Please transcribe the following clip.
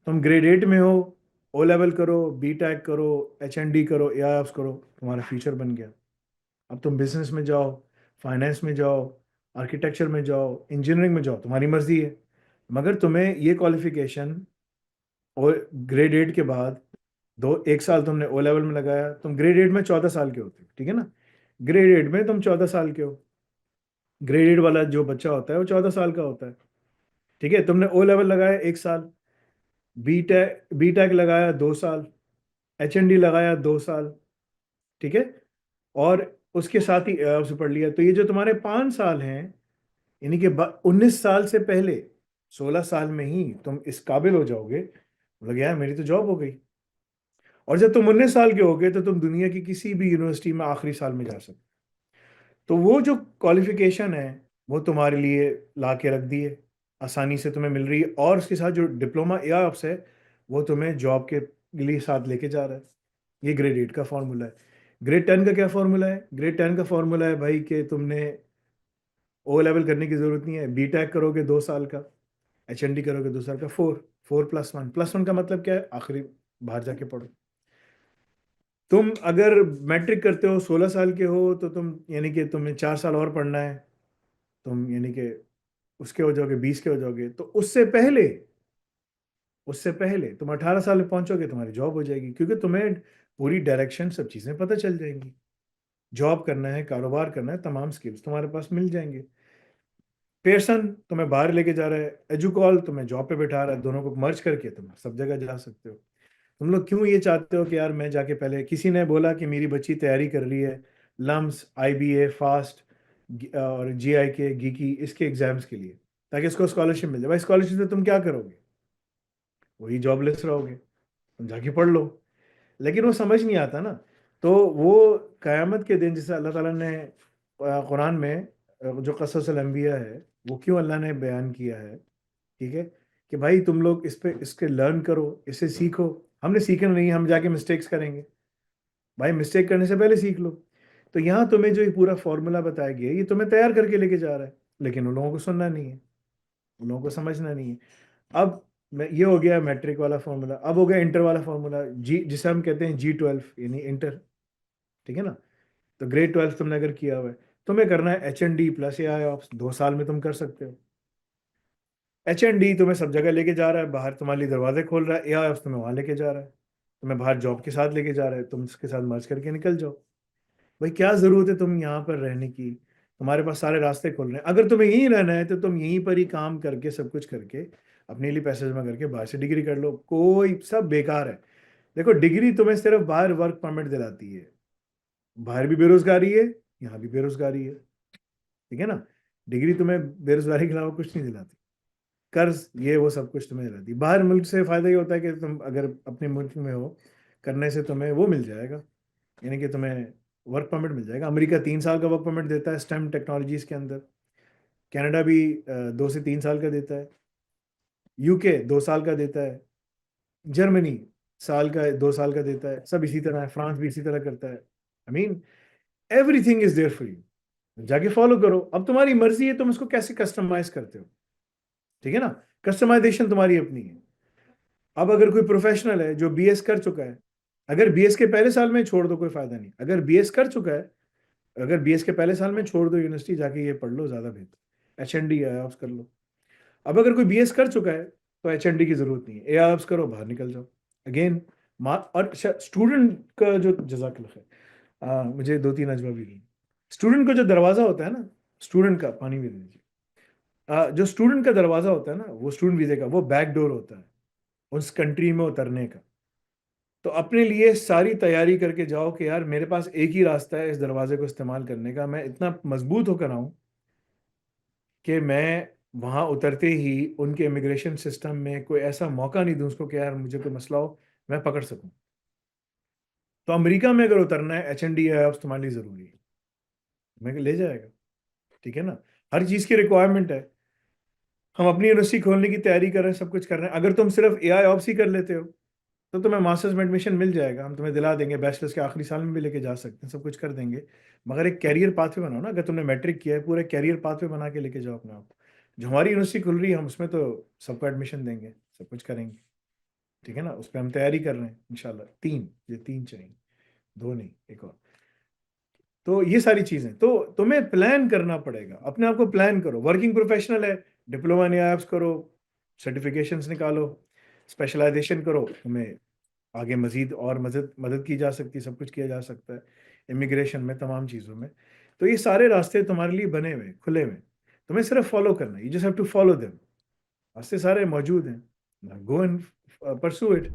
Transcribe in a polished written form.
तुम ग्रेड 8 में हो, ओ लेवल करो, बी टेक करो, HND करो, AIOps करो, तुम्हारा फ्यूचर बन गया। अब तुम बिजनेस में जाओ, फाइनेंस में जाओ, आर्किटेक्चर में जाओ, इंजीनियरिंग में जाओ, तुम्हारी मर्जी है। मगर तुम्हें ये क्वालिफिकेशन और ग्रेड 8 के बाद 1 साल तुमने ओ लेवल में लगाया, तुम ग्रेड 8 में 14 साल के होते हो, ठीक है ना। ग्रेड 8 में तुम 14 साल के हो। ग्रेड 8 वाला जो बच्चा होता है वो 14 साल का होता है। ठीक है, तुमने ओ लेवल लगाया 1 साल, बी टेक लगाया 2 साल, HND लगाया 2 साल, ठीक है, और उसके साथ ही एयरस पढ़ लिया। तो ये जो तुम्हारे 5 साल हैं, यानी कि 19 साल से पहले 16 साल में ही तुम इस काबिल हो जाओगे, मतलब यार मेरी तो जॉब हो गई। और जब तुम 19 साल के हो गए तो तुम दुनिया की किसी भी यूनिवर्सिटी में आखिरी साल में जा सकते। तो वो जो क्वालिफिकेशन है वो तुम्हारे लिए ला के रख दी है, आसानी से तुम्हें मिल रही है। और उसके साथ जो डिप्लोमा AIOps है वो तुम्हें जॉब के लिए साथ लेके जा रहा है। ये ग्रेड 8 का फॉर्मूला है। ग्रेड 10 का क्या फॉर्मूला है? ग्रेड 10 का फॉर्मूला है भाई कि तुमने ओ लेवल करने की जरूरत नहीं है, बी टेक करोगे 2 साल का, HND करोगे 2 साल का, 4 4+1 +1 का मतलब क्या है? आखिरी बाहर जाके पढ़ो। तुम अगर मैट्रिक करते हो, 16 साल के हो, तो तुम यानी कि तुम्हें 4 साल और पढ़ना है, तुम यानी कि उसके हो जाओगे, 20 के हो जाओगे। तो उससे पहले तुम 18 साल में पहुंचोगे, तुम्हारी जॉब हो जाएगी, क्योंकि तुम्हें पूरी डायरेक्शन, सब चीजें पता चल जाएंगी। जॉब करना है, कारोबार करना है, तमाम स्किल्स तुम्हारे पास मिल जाएंगे। पेयरसन तुम्हें बाहर लेके जा रहा है, एजुकॉल तुम्हें जॉब पे बैठा रहा है, दोनों को मर्ज करके तुम सब जगह जा सकते हो। तुम लोग क्यों ये चाहते हो कि यार मैं जाके, पहले किसी ने बोला कि मेरी बच्ची तैयारी कर रही है लम्स, IBA, फास्ट और GIK, गीकी, इसके एग्जाम्स के लिए, ताकि इसको स्कॉलरशिप मिल जाए। भाई स्कॉलरशिप से तुम क्या करोगे? वही जॉबलेस रहोगे। तुम जाके पढ़ लो। लेकिन वो समझ नहीं आता ना। तो वो कयामत के दिन, जैसे अल्लाह ताला ने कुरान में जो क़ससुल अंबिया है, वो क्यों अल्लाह ने बयान किया है, ठीक है, कि भाई तुम लोग इस पे इसके लर्न करो, इससे सीखो। हमने सीखना नहीं है, हम जाके मिस्टेक्स करेंगे। भाई मिस्टेक करने से पहले सीख लो। तो यहाँ तुम्हें जो ये पूरा फॉर्मूला बताया गया है, ये तुम्हें तैयार करके लेके जा रहा है, लेकिन उन लोगों को सुनना नहीं है, उन लोगों को समझना नहीं है। अब ये हो गया मैट्रिक वाला फॉर्मूला। अब हो गया इंटर वाला फॉर्मूला, जिसे हम कहते हैं G12, यानी इंटर, ठीक है ना। तो ग्रेड 12 तुमने अगर किया हुआ है, तुम्हें करना है HND प्लस AIOps, 2 साल में तुम कर सकते हो। HND तुम्हें सब जगह लेके जा रहा है, बाहर तुम्हारे लिए दरवाजे खोल रहा है। AIOps तुम्हें वहां लेके जा रहा है, तुम्हें बाहर जॉब के साथ लेके जा रहा है, तुम उसके साथ मर्ज करके निकल जाओ। भाई क्या जरूरत है तुम यहाँ पर रहने की? तुम्हारे पास सारे रास्ते खुल रहे हैं। अगर तुम्हें यहीं रहना है तो तुम यहीं पर ही काम करके, सब कुछ करके, अपने लिए पैसे जमा करके बाहर से डिग्री कर लो। कोई सब बेकार है। देखो, डिग्री तुम्हें सिर्फ बाहर वर्क परमिट दिलाती है। बाहर भी बेरोजगारी है, यहाँ भी बेरोजगारी है, ठीक है ना। डिग्री तुम्हें बेरोजगारी के अलावा कुछ नहीं दिलाती। कर्ज, ये वो सब कुछ तुम्हें दिलाती। बाहर मुल्क से फायदा ये होता है कि तुम अगर अपने मुल्क में हो, करने से तुम्हें वो मिल जाएगा, यानी कि तुम्हें वर्क परमिट मिल जाएगा। अमेरिका 3 साल का वर्क परमिट देता है स्टेम टेक्नोलॉजीज के अंदर। कनाडा भी 2 से 3 साल का देता है। UK 2 साल का देता है। जर्मनी साल का, 2 साल का देता है। सब इसी तरह है, फ्रांस भी इसी तरह करता है। I mean everything is there for you. जाके फॉलो करो। अब तुम्हारी मर्जी है तुम इसको कैसे कस्टमाइज करते हो, ठीक है ना। कस्टमाइजेशन तुम्हारी अपनी है। अब अगर कोई प्रोफेशनल है जो BS कर चुका है, अगर BS के पहले साल में छोड़ दो, कोई फायदा नहीं। अगर BS कर चुका है, अगर BS के पहले साल में छोड़ दो, यूनिवर्सिटी जाके ये पढ़ लो, ज्यादा बेहतर। HND AIOps कर लो। अब अगर कोई BS कर चुका है तो HND की जरूरत नहीं है, AIOps करो, बाहर निकल जाओ। अगेन, और स्टूडेंट का जो, जजाकल्लाह खैर, मुझे 2 3 अजवा भी नहीं। स्टूडेंट का जो दरवाजा होता है ना, स्टूडेंट का पानी भी दे दीजिए। जो स्टूडेंट का दरवाजा होता है ना, वो स्टूडेंट वीजे का वो बैक डोर होता है उस कंट्री में उतरने का। तो अपने लिए सारी तैयारी करके जाओ कि यार मेरे पास एक ही रास्ता है इस दरवाजे को इस्तेमाल करने का। मैं इतना मजबूत होकर आऊं कि मैं वहां उतरते ही उनके इमिग्रेशन सिस्टम में कोई ऐसा मौका नहीं दूं उसको कि यार मुझे कोई मसला हो, मैं पकड़ सकूं। तो अमेरिका में अगर उतरना है, HND है तुम्हारे लिए जरूरी है, मैं ले जाएगा, ठीक है ना। हर चीज की रिक्वायरमेंट है। हम अपनी यूनिवर्सिटी खोलने की तैयारी कर रहे हैं, सब कुछ कर रहे हैं। अगर तुम सिर्फ AIOps ही कर लेते हो तो तुम्हें मास्टर्स में एडमिशन मिल जाएगा, हम तुम्हें दिला देंगे, बैचलर्स के आखिरी साल में भी लेके जा सकते हैं, सब कुछ कर देंगे। मगर एक कैरियर पाथवे बनाओ ना। अगर तुमने मैट्रिक किया है, पूरे कैरियर पाथवे बना के लेके जाओ अपने आप को। जो हमारी यूनिवर्सिटी खुल रही है, हम उसमें तो सबको एडमिशन देंगे, सब कुछ करेंगे। ठीक है ना? उस पे हम तैयारी कर रहे हैं इंशाल्लाह 3, ये 3 चाहिए, 2 नहीं, 1 और। तो ये सारी चीज़ें, तो तुम्हें प्लान करना पड़ेगा, अपने आप को प्लान करो। वर्किंग प्रोफेशनल है, डिप्लोमा इन एप्स करो, सर्टिफिकेशंस निकालो, स्पेशलाइज़ेशन करो, तुम्हें आगे मज़ीद और मदद मदद की जा सकती है, सब कुछ किया जा सकता है, इमिग्रेशन में, तमाम चीज़ों में। तो ये सारे रास्ते तुम्हारे लिए बने हुए हैं, खुले हुए हैं, तुम्हें सिर्फ फॉलो करना है, you just have to follow them. रास्ते सारे मौजूद हैं, गो एंड परस्यू इट।